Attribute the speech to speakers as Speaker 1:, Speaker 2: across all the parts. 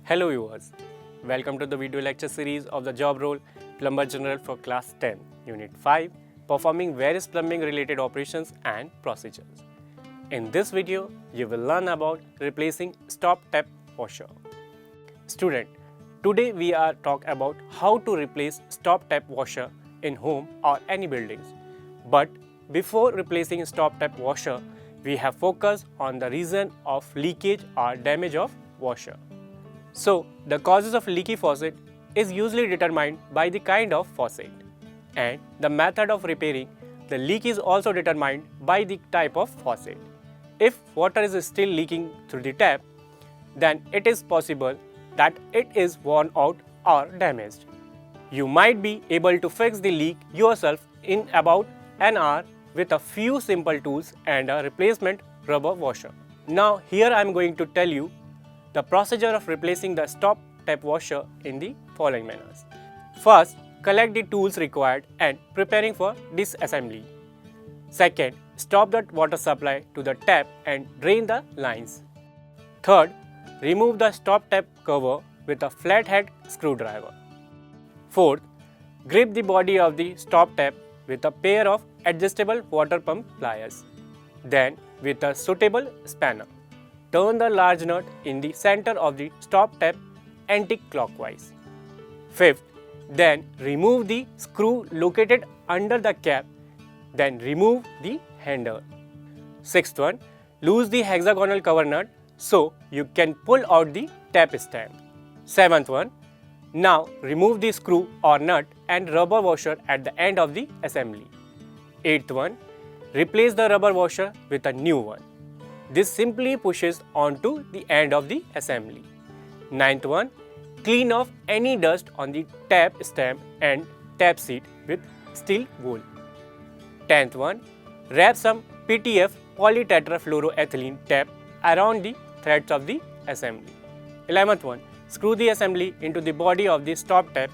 Speaker 1: Hello viewers, welcome to the video lecture series of the job role Plumber General for Class 10, Unit 5, performing various plumbing related operations and procedures. In this video, you will learn about replacing stop tap washer. Student, today we are talking about how to replace stop tap washer in home or any buildings. But before replacing stop tap washer, we have focused on the reason of leakage or damage of washer. So, the causes of leaky faucet is usually determined by the kind of faucet, and the method of repairing the leak is also determined by the type of faucet. If water is still leaking through the tap, then it is possible that it is worn out or damaged. You might be able to fix the leak yourself in about an hour with a few simple tools and a replacement rubber washer. Now here I am going to tell you the procedure of replacing the stop tap washer in the following manners. First, collect the tools required and preparing for disassembly. Second, stop the water supply to the tap and drain the lines. Third, remove the stop tap cover with a flathead screwdriver. Fourth, grip the body of the stop tap with a pair of adjustable water pump pliers. Then, with a suitable spanner, turn the large nut in the center of the stop tap anti-clockwise. Fifth, then remove the screw located under the cap, then remove the handle. Sixth one, loose the hexagonal cover nut so you can pull out the tap stand. Seventh one, now remove the screw or nut and rubber washer at the end of the assembly. Eighth one, replace the rubber washer with a new one. This simply pushes onto the end of the assembly. Ninth one, clean off any dust on the tap stem and tap seat with steel wool. 10th one, wrap some PTF polytetrafluoroethylene tape around the threads of the assembly. 11th one, screw the assembly into the body of the stop tap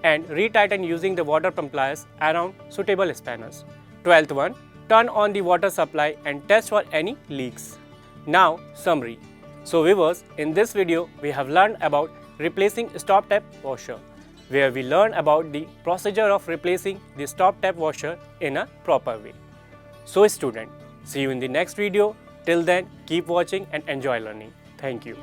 Speaker 1: and retighten using the water pump pliers around suitable spanners. 12th one, turn on the water supply and test for any leaks. Now, summary. So viewers, in this video, we have learned about replacing stop tap washer, where we learn about the procedure of replacing the stop tap washer in a proper way. So student, see you in the next video. Till then, keep watching and enjoy learning. Thank you.